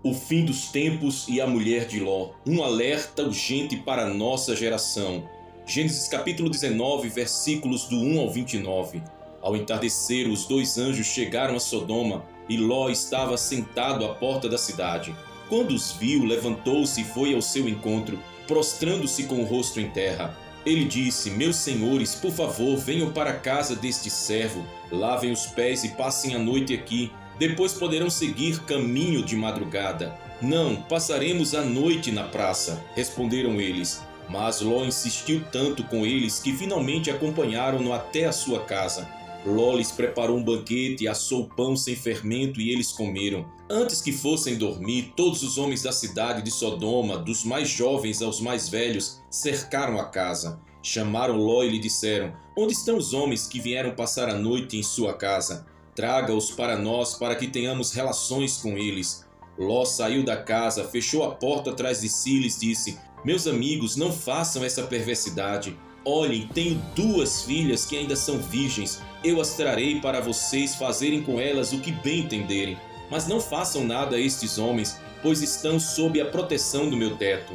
O fim dos tempos e a mulher de Ló, um alerta urgente para a nossa geração. Gênesis capítulo 19, versículos do 1 ao 29. Ao entardecer, os dois anjos chegaram a Sodoma e Ló estava sentado à porta da cidade. Quando os viu, levantou-se e foi ao seu encontro, prostrando-se com o rosto em terra. Ele disse: Meus senhores, por favor, venham para a casa deste servo, lavem os pés e passem a noite aqui. Depois poderão seguir caminho de madrugada. Não, passaremos a noite na praça, responderam eles. Mas Ló insistiu tanto com eles que finalmente acompanharam-no até a sua casa. Ló lhes preparou um banquete, assou pão sem fermento e eles comeram. Antes que fossem dormir, todos os homens da cidade de Sodoma, dos mais jovens aos mais velhos, cercaram a casa. Chamaram Ló e lhe disseram: Onde estão os homens que vieram passar a noite em sua casa? Traga-os para nós, para que tenhamos relações com eles. Ló saiu da casa, fechou a porta atrás de si e lhes disse: Meus amigos, não façam essa perversidade. Olhem, tenho 2 filhas que ainda são virgens. Eu as trarei para vocês fazerem com elas o que bem entenderem. Mas não façam nada a estes homens, pois estão sob a proteção do meu teto.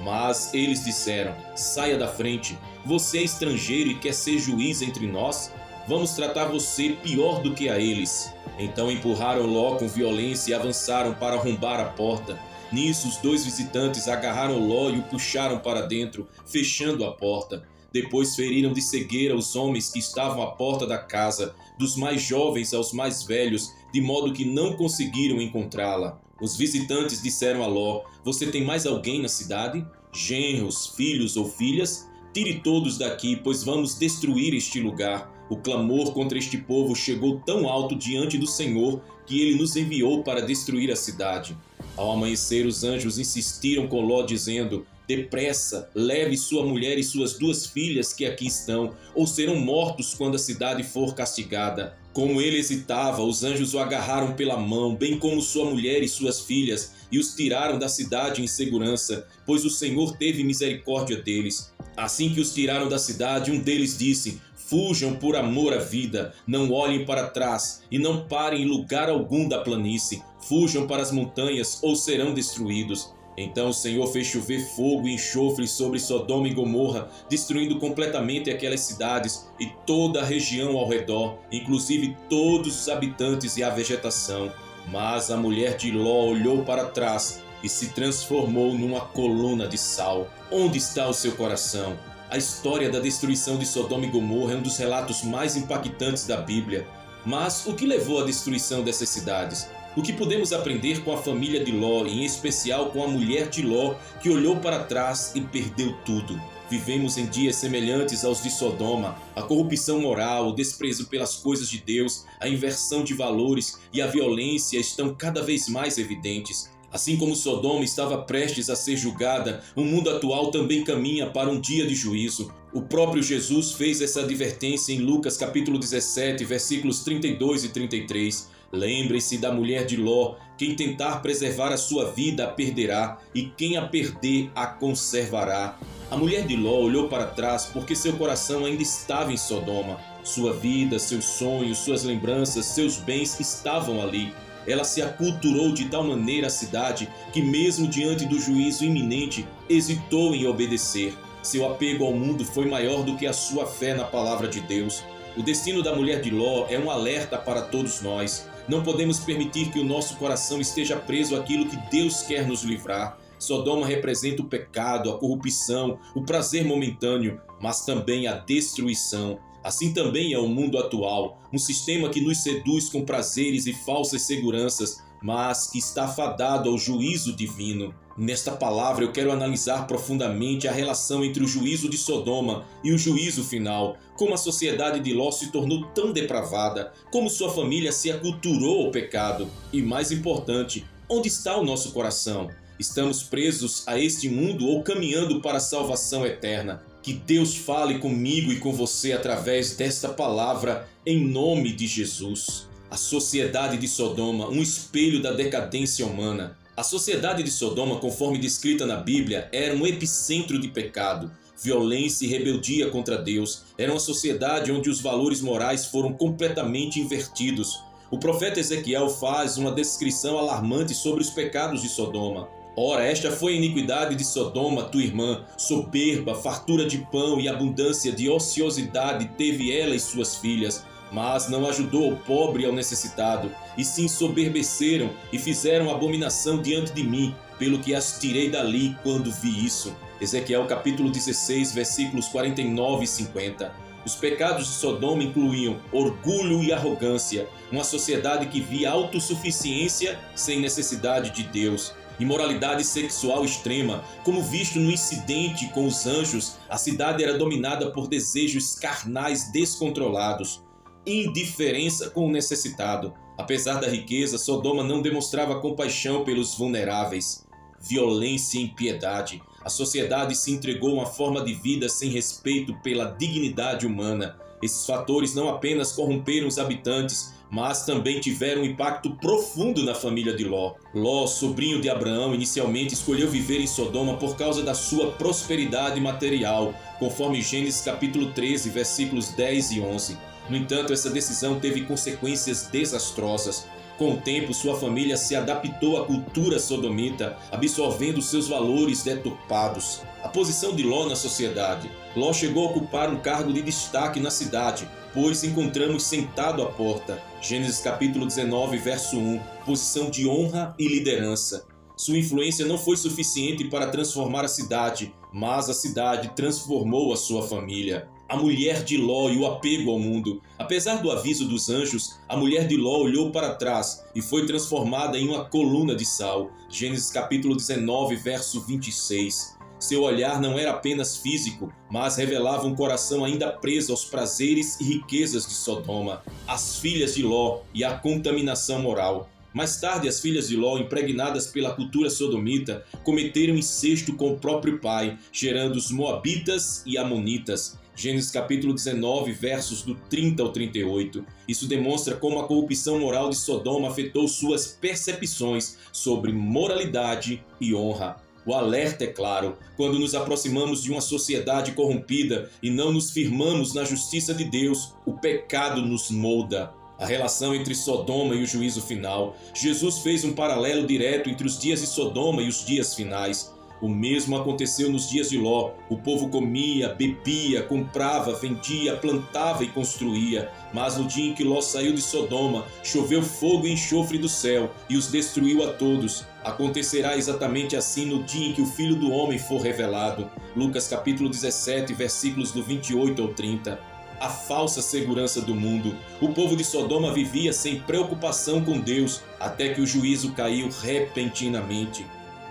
Mas eles disseram: Saia da frente. Você é estrangeiro e quer ser juiz entre nós? Vamos tratar você pior do que a eles. Então empurraram Ló com violência e avançaram para arrombar a porta. Nisso, os 2 visitantes agarraram Ló e o puxaram para dentro, fechando a porta. Depois feriram de cegueira os homens que estavam à porta da casa, dos mais jovens aos mais velhos, de modo que não conseguiram encontrá-la. Os visitantes disseram a Ló: Você tem mais alguém na cidade? Genros, filhos ou filhas? Tire todos daqui, pois vamos destruir este lugar. O clamor contra este povo chegou tão alto diante do Senhor que ele nos enviou para destruir a cidade. Ao amanhecer, os anjos insistiram com Ló, dizendo: Depressa, leve sua mulher e suas 2 filhas que aqui estão, ou serão mortos quando a cidade for castigada. Como ele hesitava, os anjos o agarraram pela mão, bem como sua mulher e suas filhas, e os tiraram da cidade em segurança, pois o Senhor teve misericórdia deles. Assim que os tiraram da cidade, um deles disse: Fujam por amor à vida, não olhem para trás e não parem em lugar algum da planície. Fujam para as montanhas ou serão destruídos. Então o Senhor fez chover fogo e enxofre sobre Sodoma e Gomorra, destruindo completamente aquelas cidades e toda a região ao redor, inclusive todos os habitantes e a vegetação. Mas a mulher de Ló olhou para trás e se transformou numa coluna de sal. Onde está o seu coração? A história da destruição de Sodoma e Gomorra é um dos relatos mais impactantes da Bíblia. Mas o que levou à destruição dessas cidades? O que podemos aprender com a família de Ló, em especial com a mulher de Ló, que olhou para trás e perdeu tudo? Vivemos em dias semelhantes aos de Sodoma. A corrupção moral, o desprezo pelas coisas de Deus, a inversão de valores e a violência estão cada vez mais evidentes. Assim como Sodoma estava prestes a ser julgada, o mundo atual também caminha para um dia de juízo. O próprio Jesus fez essa advertência em Lucas capítulo 17, versículos 32 e 33. Lembrem-se da mulher de Ló: quem tentar preservar a sua vida a perderá, e quem a perder a conservará. A mulher de Ló olhou para trás porque seu coração ainda estava em Sodoma. Sua vida, seus sonhos, suas lembranças, seus bens estavam ali. Ela se aculturou de tal maneira à cidade que, mesmo diante do juízo iminente, hesitou em obedecer. Seu apego ao mundo foi maior do que a sua fé na palavra de Deus. O destino da mulher de Ló é um alerta para todos nós. Não podemos permitir que o nosso coração esteja preso àquilo que Deus quer nos livrar. Sodoma representa o pecado, a corrupção, o prazer momentâneo, mas também a destruição. Assim também é o mundo atual, um sistema que nos seduz com prazeres e falsas seguranças, mas que está fadado ao juízo divino. Nesta palavra eu quero analisar profundamente a relação entre o juízo de Sodoma e o juízo final, como a sociedade de Ló se tornou tão depravada, como sua família se aculturou ao pecado e, mais importante, onde está o nosso coração? Estamos presos a este mundo ou caminhando para a salvação eterna? Que Deus fale comigo e com você através desta palavra, em nome de Jesus. A sociedade de Sodoma, um espelho da decadência humana. A sociedade de Sodoma, conforme descrita na Bíblia, era um epicentro de pecado, violência e rebeldia contra Deus. Era uma sociedade onde os valores morais foram completamente invertidos. O profeta Ezequiel faz uma descrição alarmante sobre os pecados de Sodoma. Ora, esta foi a iniquidade de Sodoma, tua irmã, soberba, fartura de pão e abundância de ociosidade teve ela e suas filhas, mas não ajudou o pobre e ao necessitado, e se ensoberbeceram e fizeram abominação diante de mim, pelo que as tirei dali quando vi isso. Ezequiel capítulo 16, versículos 49 e 50. Os pecados de Sodoma incluíam orgulho e arrogância, uma sociedade que via autossuficiência sem necessidade de Deus. Imoralidade sexual extrema, como visto no incidente com os anjos, a cidade era dominada por desejos carnais descontrolados. Indiferença com o necessitado. Apesar da riqueza, Sodoma não demonstrava compaixão pelos vulneráveis. Violência e impiedade. A sociedade se entregou a uma forma de vida sem respeito pela dignidade humana. Esses fatores não apenas corromperam os habitantes, mas também tiveram um impacto profundo na família de Ló. Ló, sobrinho de Abraão, inicialmente escolheu viver em Sodoma por causa da sua prosperidade material, conforme Gênesis capítulo 13, versículos 10 e 11. No entanto, essa decisão teve consequências desastrosas. Com o tempo, sua família se adaptou à cultura sodomita, absorvendo seus valores deturpados. A posição de Ló na sociedade. Ló chegou a ocupar um cargo de destaque na cidade, pois encontramos sentado à porta. Gênesis capítulo 19, verso 1, posição de honra e liderança. Sua influência não foi suficiente para transformar a cidade, mas a cidade transformou a sua família. A mulher de Ló e o apego ao mundo. Apesar do aviso dos anjos, a mulher de Ló olhou para trás e foi transformada em uma coluna de sal. Gênesis capítulo 19, verso 26. Seu olhar não era apenas físico, mas revelava um coração ainda preso aos prazeres e riquezas de Sodoma, as filhas de Ló e a contaminação moral. Mais tarde, as filhas de Ló, impregnadas pela cultura sodomita, cometeram incesto com o próprio pai, gerando os moabitas e amonitas. Gênesis capítulo 19, versos do 30 ao 38. Isso demonstra como a corrupção moral de Sodoma afetou suas percepções sobre moralidade e honra. O alerta é claro: quando nos aproximamos de uma sociedade corrompida e não nos firmamos na justiça de Deus, o pecado nos molda. A relação entre Sodoma e o juízo final. Jesus fez um paralelo direto entre os dias de Sodoma e os dias finais. O mesmo aconteceu nos dias de Ló. O povo comia, bebia, comprava, vendia, plantava e construía. Mas no dia em que Ló saiu de Sodoma, choveu fogo e enxofre do céu e os destruiu a todos. Acontecerá exatamente assim no dia em que o Filho do Homem for revelado. Lucas capítulo 17, versículos do 28 ao 30. A falsa segurança do mundo. O povo de Sodoma vivia sem preocupação com Deus, até que o juízo caiu repentinamente.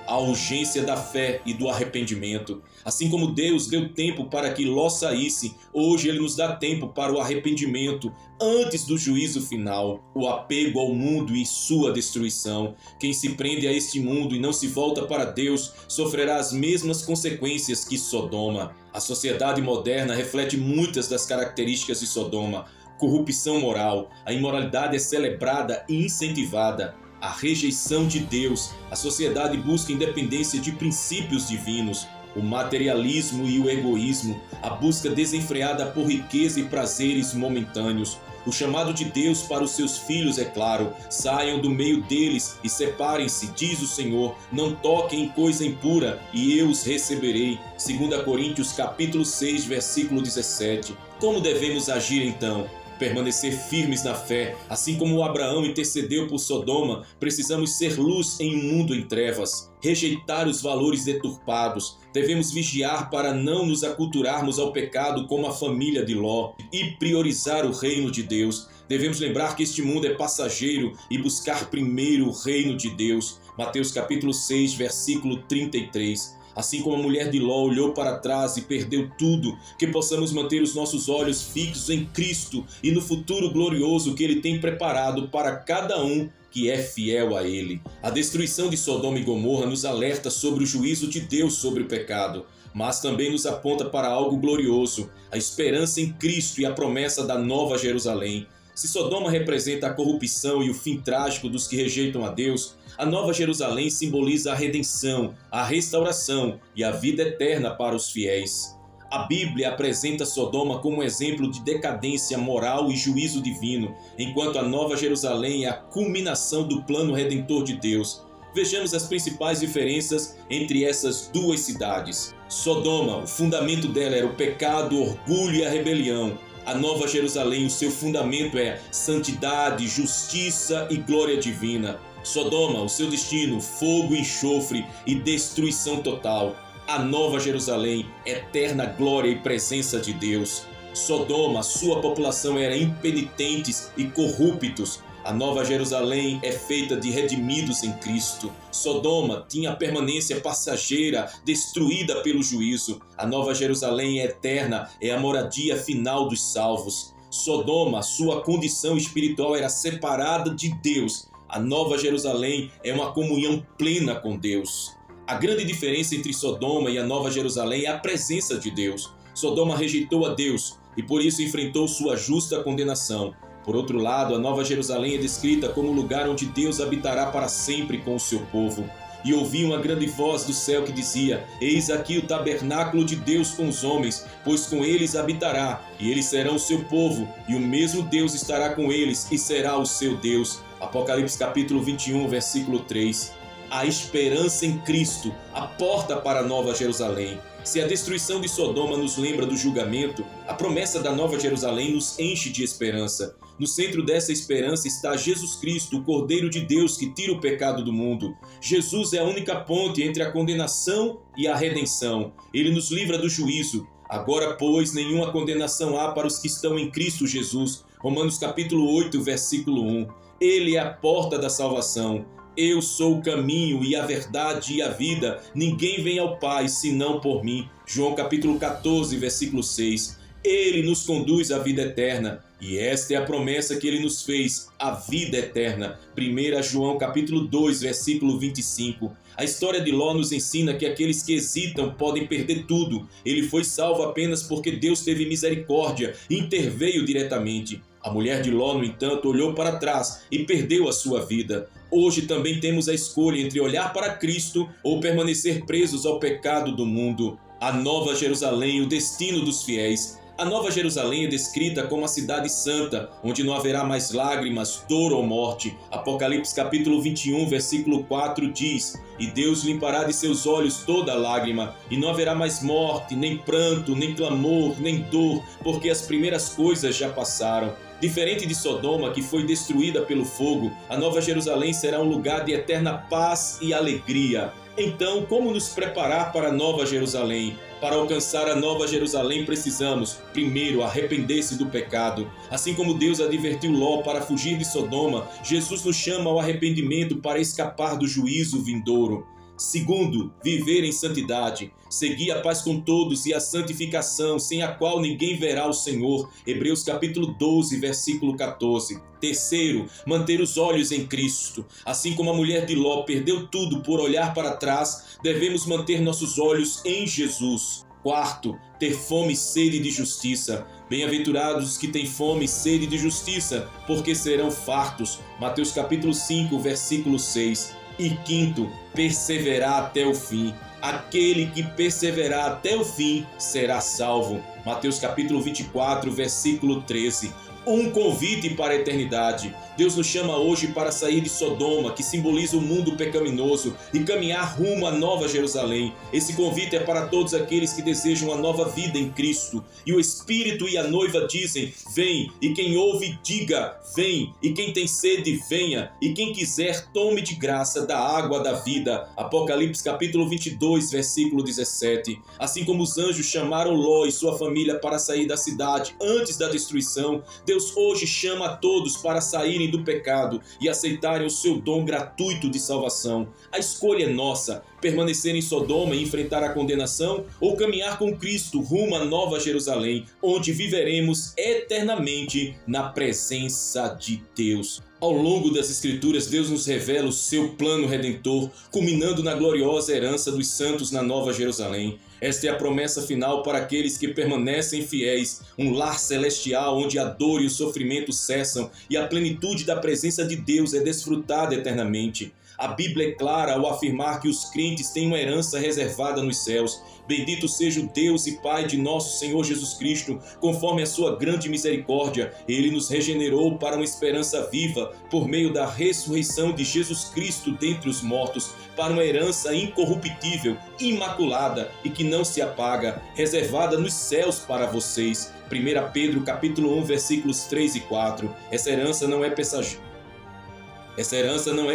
A urgência da fé e do arrependimento. Assim como Deus deu tempo para que Ló saísse, hoje Ele nos dá tempo para o arrependimento antes do juízo final. O apego ao mundo e sua destruição. Quem se prende a este mundo e não se volta para Deus sofrerá as mesmas consequências que Sodoma. A sociedade moderna reflete muitas das características de Sodoma. Corrupção moral. A imoralidade é celebrada e incentivada. A rejeição de Deus. A sociedade busca independência de princípios divinos. O materialismo e o egoísmo. A busca desenfreada por riqueza e prazeres momentâneos. O chamado de Deus para os seus filhos é claro: saiam do meio deles e separem-se, diz o Senhor, não toquem em coisa impura, e eu os receberei. 2 Coríntios capítulo 6, versículo 17. Como devemos agir então? Permanecer firmes na fé. Assim como Abraão intercedeu por Sodoma, precisamos ser luz em um mundo em trevas. Rejeitar os valores deturpados. Devemos vigiar para não nos aculturarmos ao pecado como a família de Ló e priorizar o reino de Deus. Devemos lembrar que este mundo é passageiro e buscar primeiro o reino de Deus. Mateus capítulo 6, versículo 33. Assim como a mulher de Ló olhou para trás e perdeu tudo, que possamos manter os nossos olhos fixos em Cristo e no futuro glorioso que Ele tem preparado para cada um que é fiel a Ele. A destruição de Sodoma e Gomorra nos alerta sobre o juízo de Deus sobre o pecado, mas também nos aponta para algo glorioso, a esperança em Cristo e a promessa da Nova Jerusalém. Se Sodoma representa a corrupção e o fim trágico dos que rejeitam a Deus, a Nova Jerusalém simboliza a redenção, a restauração e a vida eterna para os fiéis. A Bíblia apresenta Sodoma como um exemplo de decadência moral e juízo divino, enquanto a Nova Jerusalém é a culminação do plano redentor de Deus. Vejamos as principais diferenças entre essas duas cidades. Sodoma, o fundamento dela era o pecado, o orgulho e a rebelião. A Nova Jerusalém, o seu fundamento é santidade, justiça e glória divina. Sodoma, o seu destino, fogo, enxofre e destruição total. A Nova Jerusalém, eterna glória e presença de Deus. Sodoma, sua população era impenitentes e corruptos. A Nova Jerusalém é feita de redimidos em Cristo. Sodoma tinha permanência passageira, destruída pelo juízo. A Nova Jerusalém é eterna, é a moradia final dos salvos. Sodoma, sua condição espiritual era separada de Deus. A Nova Jerusalém é uma comunhão plena com Deus. A grande diferença entre Sodoma e a Nova Jerusalém é a presença de Deus. Sodoma rejeitou a Deus e por isso enfrentou sua justa condenação. Por outro lado, a Nova Jerusalém é descrita como o lugar onde Deus habitará para sempre com o seu povo. E ouvi uma grande voz do céu que dizia: Eis aqui o tabernáculo de Deus com os homens, pois com eles habitará, e eles serão o seu povo, e o mesmo Deus estará com eles e será o seu Deus. Apocalipse capítulo 21, versículo 3. A esperança em Cristo, a porta para a Nova Jerusalém. Se a destruição de Sodoma nos lembra do julgamento, a promessa da Nova Jerusalém nos enche de esperança. No centro dessa esperança está Jesus Cristo, o Cordeiro de Deus que tira o pecado do mundo. Jesus é a única ponte entre a condenação e a redenção. Ele nos livra do juízo. Agora, pois, nenhuma condenação há para os que estão em Cristo Jesus. Romanos capítulo 8, versículo 1. Ele é a porta da salvação. Eu sou o caminho e a verdade e a vida. Ninguém vem ao Pai senão por mim. João capítulo 14, versículo 6. Ele nos conduz à vida eterna. E esta é a promessa que ele nos fez, a vida eterna. 1 João capítulo 2, versículo 25. A história de Ló nos ensina que aqueles que hesitam podem perder tudo. Ele foi salvo apenas porque Deus teve misericórdia e interveio diretamente. A mulher de Ló, no entanto, olhou para trás e perdeu a sua vida. Hoje também temos a escolha entre olhar para Cristo ou permanecer presos ao pecado do mundo. A Nova Jerusalém, o destino dos fiéis. A Nova Jerusalém é descrita como a cidade santa, onde não haverá mais lágrimas, dor ou morte. Apocalipse capítulo 21, versículo 4 diz: E Deus limpará de seus olhos toda lágrima, e não haverá mais morte, nem pranto, nem clamor, nem dor, porque as primeiras coisas já passaram. Diferente de Sodoma, que foi destruída pelo fogo, a Nova Jerusalém será um lugar de eterna paz e alegria. Então, como nos preparar para a Nova Jerusalém? Para alcançar a Nova Jerusalém precisamos, primeiro, arrepender-se do pecado. Assim como Deus advertiu Ló para fugir de Sodoma, Jesus nos chama ao arrependimento para escapar do juízo vindouro. Segundo, viver em santidade. Seguir a paz com todos e a santificação, sem a qual ninguém verá o Senhor. Hebreus capítulo 12, versículo 14. Terceiro, manter os olhos em Cristo. Assim como a mulher de Ló perdeu tudo por olhar para trás, devemos manter nossos olhos em Jesus. Quarto, ter fome e sede de justiça. Bem-aventurados os que têm fome e sede de justiça, porque serão fartos. Mateus capítulo 5, versículo 6. E quinto, perseverar até o fim. Aquele que perseverar até o fim será salvo. Mateus capítulo 24, versículo 13. Um convite para a eternidade. Deus nos chama hoje para sair de Sodoma, que simboliza o mundo pecaminoso, e caminhar rumo à Nova Jerusalém. Esse convite é para todos aqueles que desejam uma nova vida em Cristo. E o Espírito e a noiva dizem: vem, e quem ouve diga: vem, e quem tem sede venha, e quem quiser tome de graça da água da vida. Apocalipse capítulo 22, versículo 17. Assim como os anjos chamaram Ló e sua família para sair da cidade antes da destruição, Deus hoje chama a todos para saírem do pecado e aceitarem o seu dom gratuito de salvação. A escolha é nossa: permanecer em Sodoma e enfrentar a condenação, ou caminhar com Cristo rumo à Nova Jerusalém, onde viveremos eternamente na presença de Deus. Ao longo das Escrituras, Deus nos revela o seu plano redentor, culminando na gloriosa herança dos santos na Nova Jerusalém. Esta é a promessa final para aqueles que permanecem fiéis, um lar celestial onde a dor e o sofrimento cessam e a plenitude da presença de Deus é desfrutada eternamente. A Bíblia é clara ao afirmar que os crentes têm uma herança reservada nos céus. Bendito seja o Deus e Pai de nosso Senhor Jesus Cristo, conforme a sua grande misericórdia, Ele nos regenerou para uma esperança viva, por meio da ressurreição de Jesus Cristo dentre os mortos, para uma herança incorruptível, imaculada e que não se apaga, reservada nos céus para vocês. 1 Pedro capítulo 1, versículos 3 e 4. Essa herança não é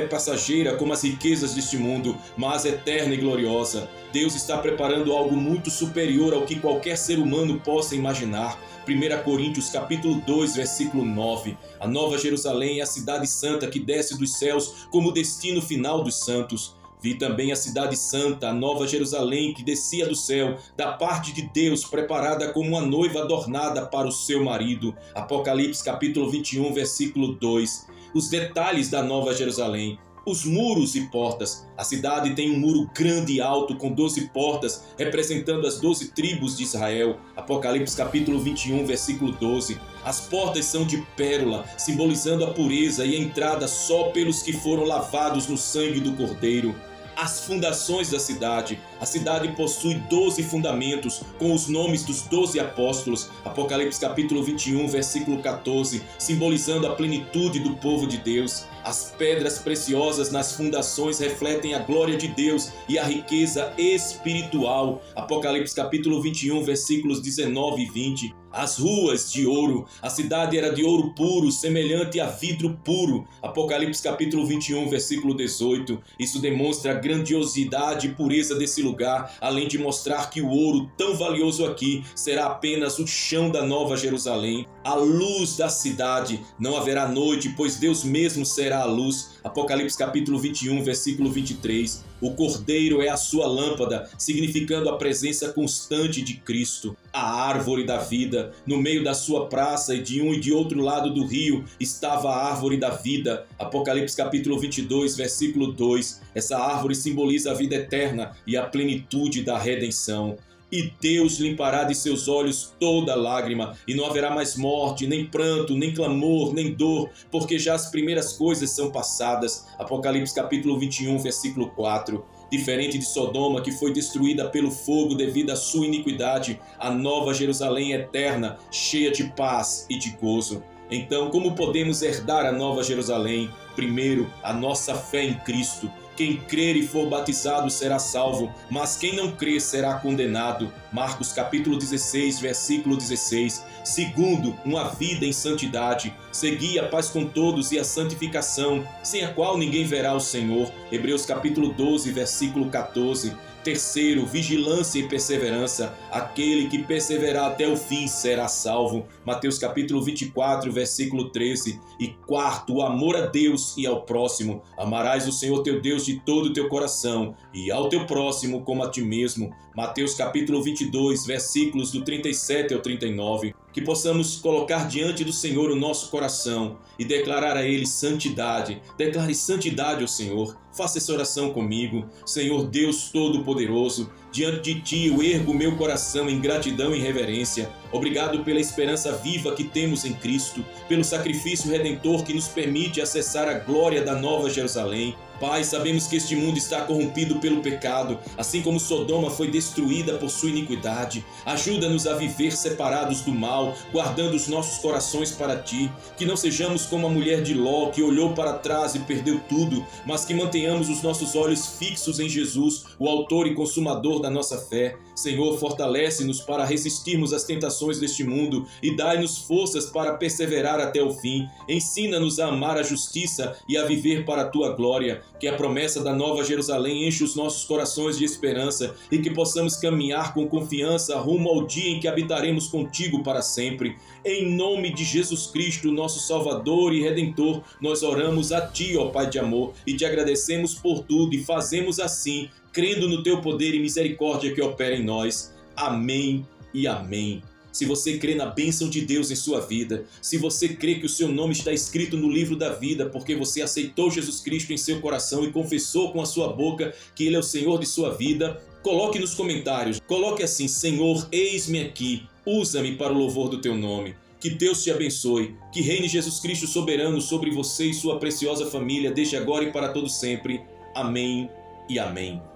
passageira como as riquezas deste mundo, mas eterna e gloriosa. Deus está preparando algo muito superior ao que qualquer ser humano possa imaginar. 1 Coríntios capítulo 2, versículo 9. A Nova Jerusalém é a cidade santa que desce dos céus como destino final dos santos. Vi também a cidade santa, a Nova Jerusalém, que descia do céu, da parte de Deus, preparada como uma noiva adornada para o seu marido. Apocalipse capítulo 21, versículo 2. Os detalhes da Nova Jerusalém. Os muros e portas. A cidade tem um muro grande e alto com 12 portas, representando as 12 tribos de Israel. Apocalipse capítulo 21, versículo 12. As portas são de pérola, simbolizando a pureza e a entrada só pelos que foram lavados no sangue do Cordeiro. As fundações da cidade. A cidade possui 12 fundamentos com os nomes dos 12 apóstolos. Apocalipse capítulo 21, versículo 14, simbolizando a plenitude do povo de Deus. As pedras preciosas nas fundações refletem a glória de Deus e a riqueza espiritual. Apocalipse capítulo 21, versículos 19 e 20. As ruas de ouro. A cidade era de ouro puro, semelhante a vidro puro. Apocalipse capítulo 21, versículo 18. Isso demonstra a grandiosidade e pureza desse lugar, além de mostrar que o ouro tão valioso aqui será apenas o chão da Nova Jerusalém. A luz da cidade. Não haverá noite, pois Deus mesmo será a luz. Apocalipse capítulo 21, versículo 23. O Cordeiro é a sua lâmpada, significando a presença constante de Cristo. A árvore da vida. No meio da sua praça e de um e de outro lado do rio estava a árvore da vida. Apocalipse capítulo 22, versículo 2. Essa árvore simboliza a vida eterna e a plenitude da redenção. E Deus limpará de seus olhos toda lágrima, e não haverá mais morte, nem pranto, nem clamor, nem dor, porque já as primeiras coisas são passadas. Apocalipse capítulo 21, versículo 4. Diferente de Sodoma, que foi destruída pelo fogo devido à sua iniquidade, a Nova Jerusalém é eterna, cheia de paz e de gozo. Então, como podemos herdar a Nova Jerusalém? Primeiro, a nossa fé em Cristo. Quem crer e for batizado será salvo, mas quem não crer será condenado. Marcos capítulo 16, versículo 16. Segundo, uma vida em santidade. Segui a paz com todos e a santificação, sem a qual ninguém verá o Senhor. Hebreus capítulo 12, versículo 14. Terceiro, vigilância e perseverança. Aquele que perseverar até o fim será salvo. Mateus capítulo 24, versículo 13. E quarto, o amor a Deus e ao próximo. Amarás o Senhor teu Deus de todo o teu coração e ao teu próximo como a ti mesmo. Mateus capítulo 22, versículos do 37 ao 39. Que possamos colocar diante do Senhor o nosso coração e declarar a Ele santidade. Declare santidade ao Senhor. Faça essa oração comigo. Senhor Deus Todo-Poderoso, diante de Ti eu ergo meu coração em gratidão e reverência. Obrigado pela esperança viva que temos em Cristo, pelo sacrifício redentor que nos permite acessar a glória da Nova Jerusalém. Pai, sabemos que este mundo está corrompido pelo pecado, assim como Sodoma foi destruída por sua iniquidade. Ajuda-nos a viver separados do mal, guardando os nossos corações para Ti. Que não sejamos como a mulher de Ló, que olhou para trás e perdeu tudo, mas que mantenhamos os nossos olhos fixos em Jesus, o autor e consumador da nossa fé. Senhor, fortalece-nos para resistirmos às tentações deste mundo e dai-nos forças para perseverar até o fim. Ensina-nos a amar a justiça e a viver para a Tua glória. Que a promessa da Nova Jerusalém enche os nossos corações de esperança e que possamos caminhar com confiança rumo ao dia em que habitaremos contigo para sempre. Em nome de Jesus Cristo, nosso Salvador e Redentor, nós oramos a Ti, ó Pai de amor, e Te agradecemos por tudo e fazemos assim, crendo no Teu poder e misericórdia que opera em nós. Amém e amém. Se você crê na bênção de Deus em sua vida, se você crê que o seu nome está escrito no livro da vida porque você aceitou Jesus Cristo em seu coração e confessou com a sua boca que Ele é o Senhor de sua vida, coloque nos comentários, coloque assim: Senhor, eis-me aqui, usa-me para o louvor do Teu nome. Que Deus te abençoe, que reine Jesus Cristo soberano sobre você e sua preciosa família, desde agora e para todo sempre. Amém e amém.